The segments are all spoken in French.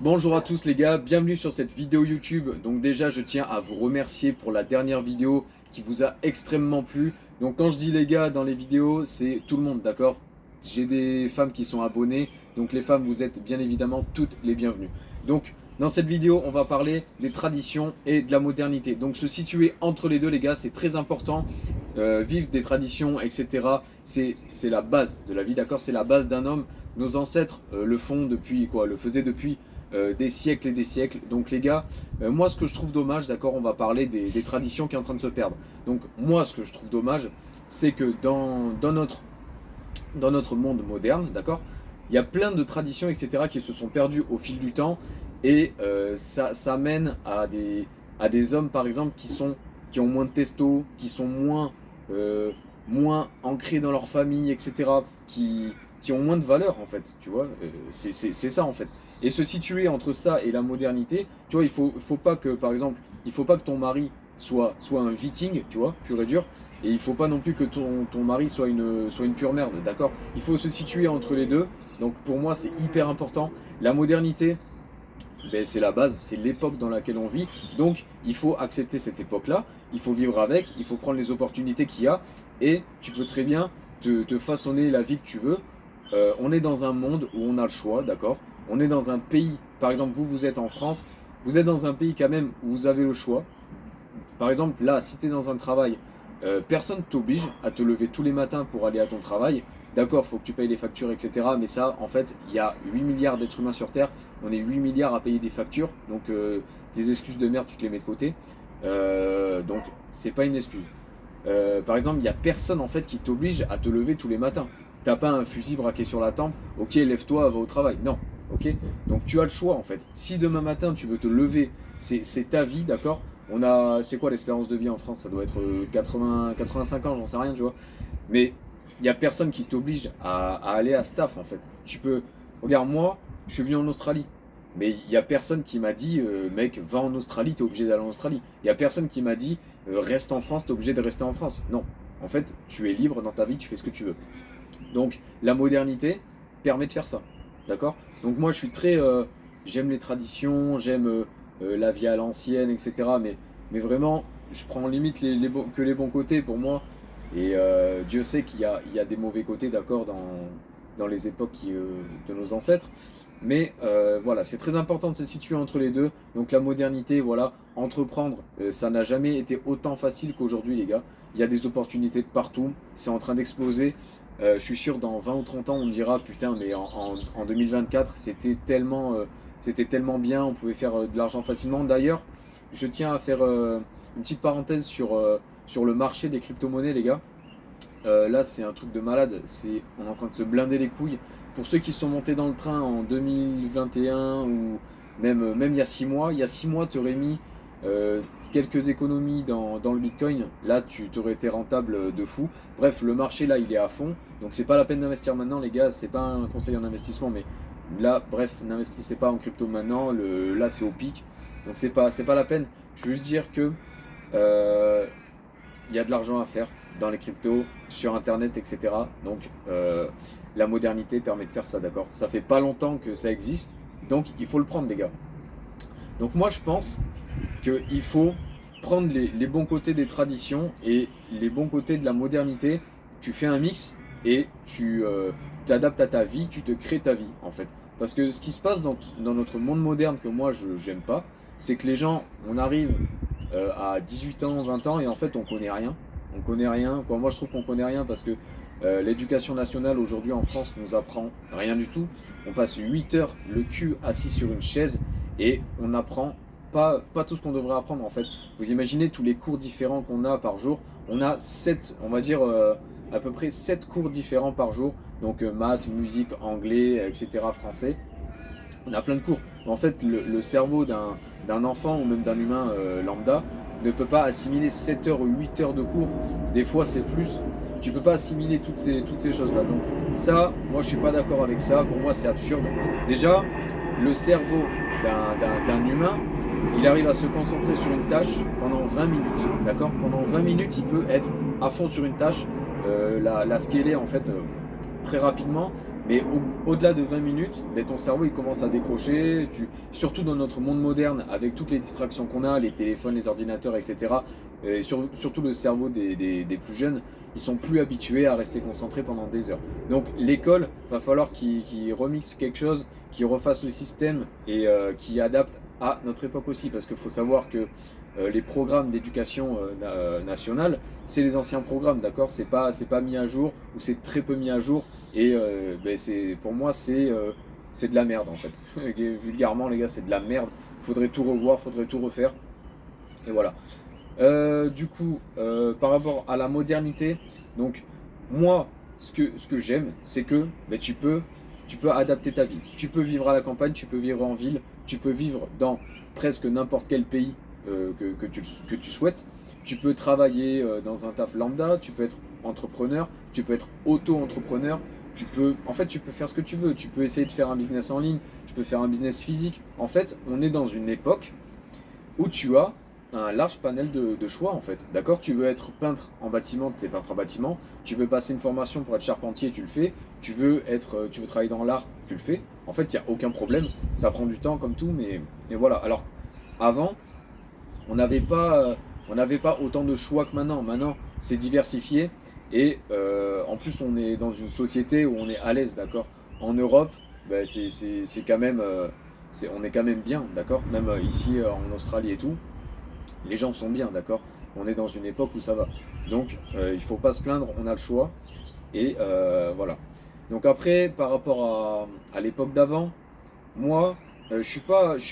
Bonjour à tous les gars, bienvenue sur cette vidéo YouTube. Donc déjà je tiens à vous remercier pour la dernière vidéo qui vous a extrêmement plu. Donc quand je dis les gars dans les vidéos, c'est tout le monde, d'accord? J'ai des femmes qui sont abonnées, donc les femmes vous êtes bien évidemment toutes les bienvenues. Donc dans cette vidéo on va parler des traditions et de la modernité. Donc se situer entre les deux les gars c'est très important. Vivre des traditions etc. C'est la base de la vie, d'accord? C'est la base d'un homme. Nos ancêtres le font depuis quoi? Le faisaient depuis des siècles et des siècles. Donc les gars, moi ce que je trouve dommage, d'accord, on va parler des traditions qui sont en train de se perdre. Donc moi ce que je trouve dommage, c'est que dans notre monde moderne, d'accord, il y a plein de traditions, etc., qui se sont perdues au fil du temps et ça mène à des hommes, par exemple, qui ont moins de testo, qui sont moins ancrés dans leur famille, etc., qui ont moins de valeur, en fait, tu vois, c'est ça, en fait. Et se situer entre ça et la modernité, tu vois, faut pas que, par exemple, il faut pas que ton mari soit un viking, tu vois, pur et dur, et il faut pas non plus que ton mari soit une pure merde, d'accord? Il faut se situer entre les deux. Donc pour moi, c'est hyper important. La modernité, ben, c'est la base, c'est l'époque dans laquelle on vit. Donc il faut accepter cette époque-là, il faut vivre avec, il faut prendre les opportunités qu'il y a, et tu peux très bien te façonner la vie que tu veux. On est dans un monde où on a le choix, d'accord? On est dans un pays, par exemple, vous êtes en France, vous êtes dans un pays quand même où vous avez le choix. Par exemple, là, si tu es dans un travail, personne ne t'oblige à te lever tous les matins pour aller à ton travail. D'accord, il faut que tu payes les factures, etc. Mais ça, en fait, il y a 8 milliards d'êtres humains sur Terre. On est 8 milliards à payer des factures. Donc, tes excuses de merde, tu te les mets de côté. Donc, c'est pas une excuse. Par exemple, il n'y a personne en fait qui t'oblige à te lever tous les matins. T'as pas un fusil braqué sur la tempe, ok, lève-toi, va au travail. Non, ok. Donc tu as le choix en fait. Si demain matin tu veux te lever, c'est ta vie, d'accord. C'est quoi l'espérance de vie en France? Ça doit être 85 ans, j'en sais rien, tu vois. Mais il y a personne qui t'oblige à aller à staff en fait. Regarde moi, je suis venu en Australie. Mais il n'y a personne qui m'a dit, mec, va en Australie, t'es obligé d'aller en Australie. Il n'y a personne qui m'a dit, reste en France, t'es obligé de rester en France. Non. En fait, tu es libre dans ta vie, tu fais ce que tu veux. Donc, la modernité permet de faire ça. D'accord? Donc, moi, je suis très. J'aime les traditions, j'aime la vie à l'ancienne, etc. Mais vraiment, je prends limite que les bons côtés pour moi. Et Dieu sait il y a des mauvais côtés, d'accord, dans les époques de nos ancêtres. Mais voilà, c'est très important de se situer entre les deux. Donc la modernité, voilà, entreprendre, ça n'a jamais été autant facile qu'aujourd'hui, les gars. Il y a des opportunités de partout, c'est en train d'exploser. Je suis sûr, dans 20 ou 30 ans, on dira, putain, mais en 2024, c'était tellement bien, on pouvait faire de l'argent facilement. D'ailleurs, je tiens à faire une petite parenthèse sur le marché des crypto-monnaies, les gars. Là, c'est un truc de malade. On est en train de se blinder les couilles. Pour ceux qui sont montés dans le train en 2021 ou même il y a 6 mois, tu aurais mis quelques économies dans le Bitcoin. Là, tu t'aurais été rentable de fou. Bref, le marché là, il est à fond. Donc, c'est pas la peine d'investir maintenant, les gars. C'est pas un conseil en investissement, mais là, bref, n'investissez pas en crypto maintenant. Là, c'est au pic. Donc, c'est pas la peine. Je veux juste dire que euh, il y a de l'argent à faire dans les cryptos, sur internet, etc. Donc la modernité permet de faire ça, d'accord? Ça fait pas longtemps que ça existe, donc il faut le prendre, les gars. Donc moi je pense qu'il faut prendre les bons côtés des traditions et les bons côtés de la modernité. Tu fais un mix et tu t'adaptes à ta vie, tu te crées ta vie en fait. Parce que ce qui se passe dans notre monde moderne que moi je j'aime pas, c'est que les gens, on arrive à 18 ans, 20 ans et en fait on connaît rien. On connaît rien. Moi je trouve qu'on connaît rien parce que l'éducation nationale aujourd'hui en France nous apprend rien du tout. On passe 8 heures le cul assis sur une chaise et on apprend pas tout ce qu'on devrait apprendre en fait. Vous imaginez tous les cours différents qu'on a par jour. On a 7, on va dire à peu près 7 cours différents par jour. Donc maths, musique, anglais, etc. français. On a plein de cours. En fait, le cerveau d'un enfant ou même d'un humain lambda ne peut pas assimiler 7 heures ou 8 heures de cours. Des fois, c'est plus. Tu peux pas assimiler toutes ces choses-là. Donc ça, moi, je suis pas d'accord avec ça. Pour moi, c'est absurde. Déjà, le cerveau d'un humain, il arrive à se concentrer sur une tâche pendant 20 minutes. D'accord? Pendant 20 minutes, il peut être à fond sur une tâche, la scaler en fait très rapidement. Mais au-delà de 20 minutes, ben, ton cerveau il commence à décrocher, surtout dans notre monde moderne, avec toutes les distractions qu'on a, les téléphones, les ordinateurs, etc. Et surtout le cerveau des plus jeunes, ils sont plus habitués à rester concentrés pendant des heures. Donc l'école, va falloir qu'ils remixent quelque chose, qu'ils refassent le système et qu'ils adaptent à notre époque aussi. Parce qu'il faut savoir que les programmes d'éducation nationale, c'est les anciens programmes, d'accord? C'est pas mis à jour ou c'est très peu mis à jour. Et ben pour moi, c'est de la merde en fait. Vulgairement, les gars, c'est de la merde. Faudrait tout revoir, faudrait tout refaire. Et voilà. Du coup, par rapport à la modernité, donc moi, ce que j'aime, c'est que ben, tu peux adapter ta vie. Tu peux vivre à la campagne, tu peux vivre en ville, tu peux vivre dans presque n'importe quel pays que tu souhaites. Tu peux travailler dans un taf lambda, tu peux être entrepreneur, tu peux être auto-entrepreneur, en fait, tu peux faire ce que tu veux. Tu peux essayer de faire un business en ligne, tu peux faire un business physique. En fait, on est dans une époque où tu as un large panel de choix en fait. D'accord? Tu veux être peintre en bâtiment, tu es peintre en bâtiment. Tu veux passer une formation pour être charpentier, tu le fais. Tu veux travailler dans l'art, tu le fais. En fait, il n'y a aucun problème. Ça prend du temps comme tout, mais voilà. Alors, avant, on n'avait pas autant de choix que maintenant. Maintenant, c'est diversifié. Et en plus, on est dans une société où on est à l'aise, d'accord? En Europe, ben, c'est quand même, on est quand même bien, d'accord? Même ici en Australie et tout, les gens sont bien, d'accord? On est dans une époque où ça va. Donc, il faut pas se plaindre, on a le choix. Et voilà. Donc après, par rapport à l'époque d'avant, moi, je suis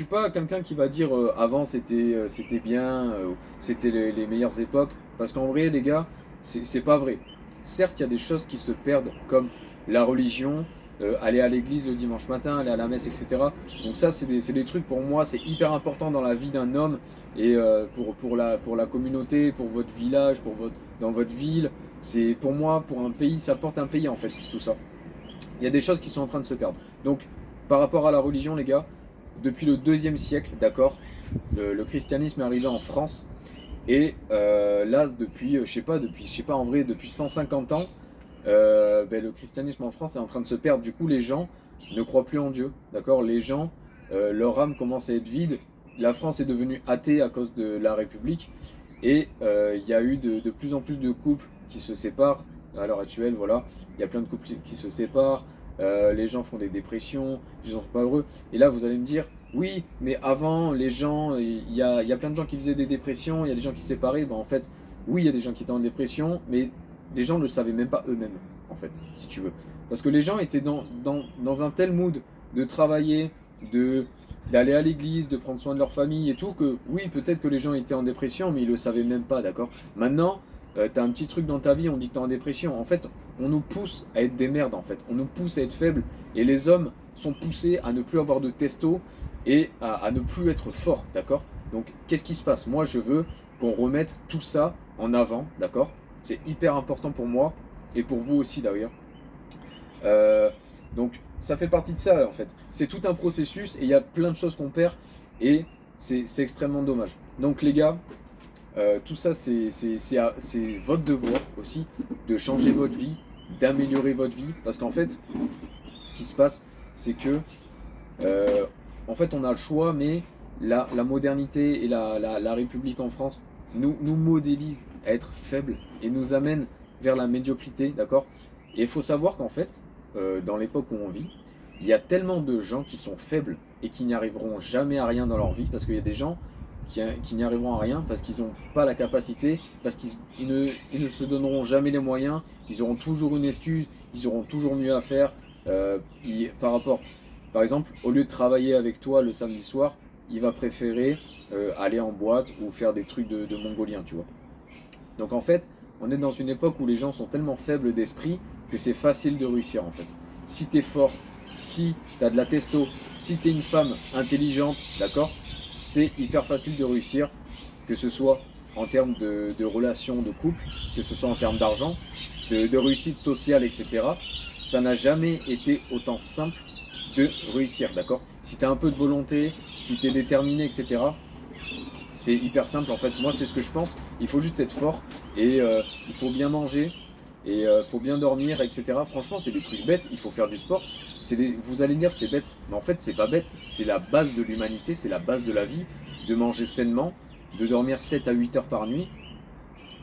pas quelqu'un qui va dire avant c'était bien, c'était les meilleures époques. Parce qu'en vrai, les gars, c'est pas vrai. Certes, il y a des choses qui se perdent, comme la religion, aller à l'église le dimanche matin, aller à la messe, etc. Donc ça, c'est des trucs pour moi, c'est hyper important dans la vie d'un homme et pour la communauté, pour votre village, dans votre ville. C'est pour moi, pour un pays, ça porte un pays en fait, tout ça. Il y a des choses qui sont en train de se perdre. Donc, par rapport à la religion, les gars, depuis le 2e siècle, d'accord, le christianisme est arrivé en France. Et là, je sais pas, en vrai, depuis 150 ans, ben, le christianisme en France est en train de se perdre. Du coup, les gens ne croient plus en Dieu, d'accord? Les gens, leur âme commence à être vide. La France est devenue athée à cause de la République. Et il y a eu de plus en plus de couples qui se séparent à l'heure actuelle, voilà. Il y a plein de couples qui se séparent, les gens font des dépressions, ils sont pas heureux. Et là, vous allez me dire, oui, mais avant, les gens, il y a plein de gens qui faisaient des dépressions, il y a des gens qui se séparaient. Ben, en fait, oui, il y a des gens qui étaient en dépression, mais les gens ne le savaient même pas eux-mêmes, en fait, si tu veux. Parce que les gens étaient dans un tel mood de travailler, de d'aller à l'église, de prendre soin de leur famille et tout, que oui, peut-être que les gens étaient en dépression, mais ils le savaient même pas, d'accord? Maintenant, t'as un petit truc dans ta vie, on dit que t'es en dépression. En fait, on nous pousse à être des merdes, en fait. On nous pousse à être faibles, et les hommes sont poussés à ne plus avoir de testo et à ne plus être forts, d'accord? Donc, qu'est-ce qui se passe? Moi, je veux qu'on remette tout ça en avant, d'accord? C'est hyper important pour moi, et pour vous aussi d'ailleurs. Euh, donc ça fait partie de ça en fait. C'est tout un processus et il y a plein de choses qu'on perd et c'est extrêmement dommage. Donc les gars, tout ça c'est votre devoir aussi de changer votre vie, d'améliorer votre vie parce qu'en fait ce qui se passe c'est que en fait on a le choix mais la modernité et la République en France nous modélise à être faibles et nous amène vers la médiocrité, d'accord? Et il faut savoir qu'en fait, dans l'époque où on vit, il y a tellement de gens qui sont faibles et qui n'y arriveront jamais à rien dans leur vie, parce qu'il y a des gens qui n'y arriveront à rien parce qu'ils n'ont pas la capacité, parce qu'ils ne se donneront jamais les moyens, ils auront toujours une excuse, ils auront toujours mieux à faire. Par exemple, au lieu de travailler avec toi le samedi soir, il va préférer aller en boîte ou faire des trucs de mongolien, tu vois. Donc en fait, on est dans une époque où les gens sont tellement faibles d'esprit que c'est facile de réussir en fait. Si t'es fort, si t'as de la testo, si t'es une femme intelligente, d'accord, c'est hyper facile de réussir, que ce soit en termes de relations de couple, que ce soit en termes d'argent, de réussite sociale, etc. Ça n'a jamais été autant simple de réussir, d'accord? Si t'as un peu de volonté, si t'es déterminé, etc., c'est hyper simple en fait. Moi, c'est ce que je pense. Il faut juste être fort et il faut bien manger. et faut bien dormir, etc. Franchement, c'est des trucs bêtes, il faut faire du sport. Vous allez dire c'est bête, mais en fait c'est pas bête, c'est la base de l'humanité, c'est la base de la vie, de manger sainement, de dormir 7 à 8 heures par nuit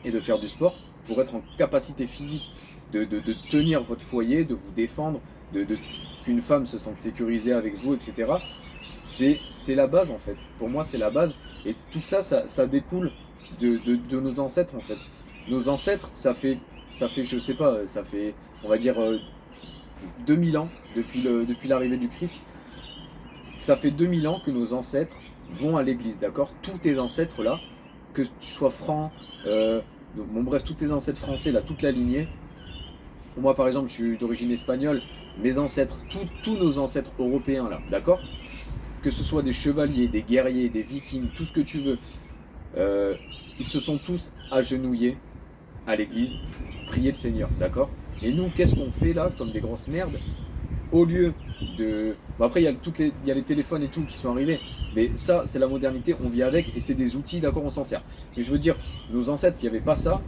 et de faire du sport pour être en capacité physique de tenir votre foyer, de vous défendre, qu'une femme se sente sécurisée avec vous, etc. C'est la base en fait. Pour moi, c'est la base. Et tout ça, ça découle de nos ancêtres en fait. Nos ancêtres, je sais pas, ça fait, on va dire, 2000 ans depuis l'arrivée du Christ. Ça fait 2000 ans que nos ancêtres vont à l'église, d'accord? Tous tes ancêtres là, que tu sois franc, bon bref, tous tes ancêtres français là, toute la lignée. Moi par exemple, je suis d'origine espagnole, mes ancêtres, tous nos ancêtres européens là, d'accord? Que ce soit des chevaliers, des guerriers, des vikings, tout ce que tu veux, ils se sont tous agenouillés à l'église, prier le Seigneur, d'accord? Et nous, qu'est-ce qu'on fait là, comme des grosses merdes? Au lieu de... Bon après, il y a les téléphones et tout qui sont arrivés, mais ça, c'est la modernité, on vit avec, et c'est des outils, d'accord, on s'en sert. Mais je veux dire, nos ancêtres, il n'y avait pas ça,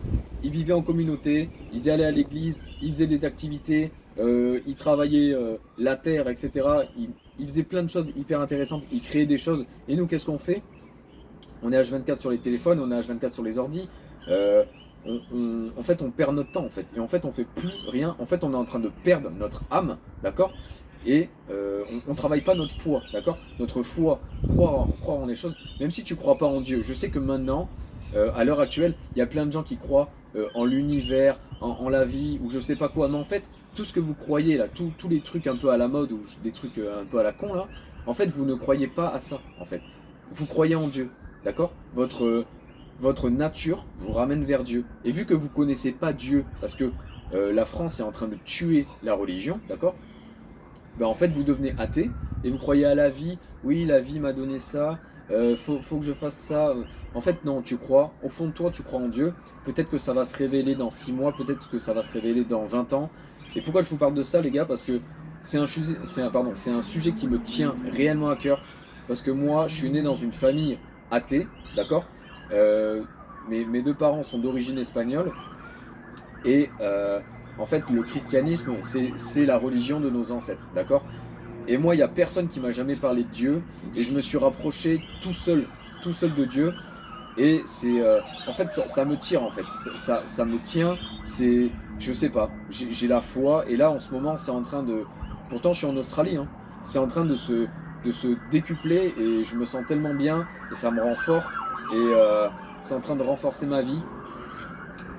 ils vivaient en communauté, ils allaient à l'église, ils faisaient des activités, ils travaillaient la terre, etc. Ils faisaient plein de choses hyper intéressantes, ils créaient des choses, et nous, qu'est-ce qu'on fait? On est H24 sur les téléphones, on est H24 sur les ordis, en fait, on perd notre temps, en fait. Et en fait, on fait plus rien. En fait, on est en train de perdre notre âme, d'accord? Et on travaille pas notre foi, d'accord? Notre foi, croire en les choses, même si tu crois pas en Dieu. Je sais que maintenant, à l'heure actuelle, il y a plein de gens qui croient en l'univers, en la vie, ou je sais pas quoi. Mais en fait, tout ce que vous croyez là, tous les trucs un peu à la mode, ou des trucs un peu à la con là, en fait, vous ne croyez pas à ça, en fait. Vous croyez en Dieu, d'accord? Votre nature vous ramène vers Dieu. Et vu que vous ne connaissez pas Dieu, parce que la France est en train de tuer la religion, d'accord? Ben en fait, vous devenez athée et vous croyez à la vie. Oui, la vie m'a donné ça, faut que je fasse ça. En fait, non, tu crois, au fond de toi, tu crois en Dieu. Peut-être que ça va se révéler dans 6 mois, peut-être que ça va se révéler dans 20 ans. Et pourquoi je vous parle de ça, les gars? Parce que c'est un sujet qui me tient réellement à cœur. Parce que moi, je suis né dans une famille athée, d'accord? Mes deux parents sont d'origine espagnole et en fait le christianisme c'est la religion de nos ancêtres, d'accord? Et moi il n'y a personne qui m'a jamais parlé de Dieu et je me suis rapproché tout seul de Dieu et c'est en fait ça me tire en fait, ça me tient, c'est je sais pas, j'ai la foi et là en ce moment c'est en train de, pourtant je suis en Australie hein, c'est en train de se décupler et je me sens tellement bien et ça me rend fort et c'est en train de renforcer ma vie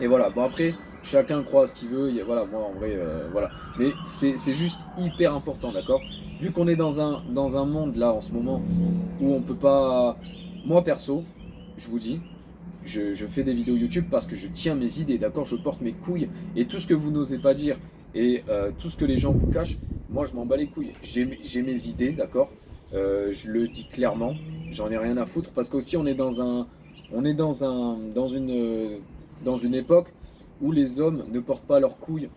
et voilà. Bon après chacun croit à ce qu'il veut, voilà, moi en vrai voilà, mais c'est juste hyper important, d'accord? Vu qu'on est dans un monde là en ce moment où on peut pas, moi perso je vous dis, je fais des vidéos YouTube parce que je tiens mes idées, d'accord? Je porte mes couilles et tout ce que vous n'osez pas dire et tout ce que les gens vous cachent, moi je m'en bats les couilles. J'ai mes idées, d'accord? Je le dis clairement, j'en ai rien à foutre parce qu'aussi on est dans une époque où les hommes ne portent pas leurs couilles.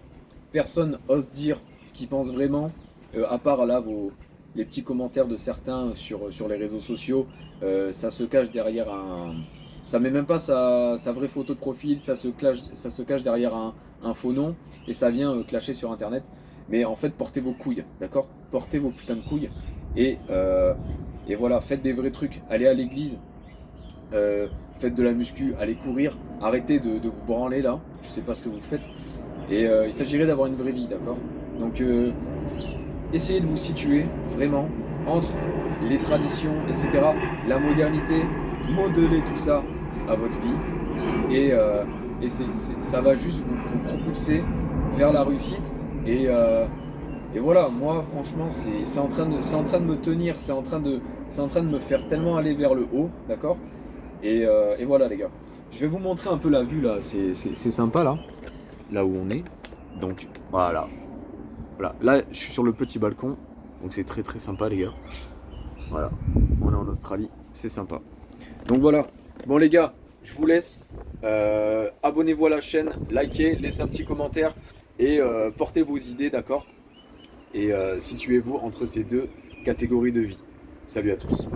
Personne ose dire ce qu'il pense vraiment, à part là les petits commentaires de certains sur les réseaux sociaux. Ça se cache derrière ça met même pas sa vraie photo de profil, ça se cache derrière un faux nom et ça vient clasher sur internet. Mais en fait, portez vos couilles, d'accord? Portez vos putains de couilles et voilà, faites des vrais trucs. Allez à l'église, faites de la muscu, allez courir, arrêtez de vous branler là, je sais pas ce que vous faites. Et il s'agirait d'avoir une vraie vie, d'accord? Donc essayez de vous situer vraiment entre les traditions, etc., la modernité, modeler tout ça à votre vie et ça va juste vous propulser vers la réussite et voilà, moi franchement c'est en train de me tenir, c'est en train de me faire tellement aller vers le haut, d'accord? Et voilà les gars, je vais vous montrer un peu la vue là, c'est sympa là où on est, donc voilà. Là je suis sur le petit balcon, donc c'est très très sympa les gars, voilà, on est en Australie, c'est sympa. Donc voilà, bon les gars, je vous laisse, abonnez-vous à la chaîne, likez, laissez un petit commentaire et portez vos idées, d'accord? Et situez-vous entre ces deux catégories de vie. Salut à tous.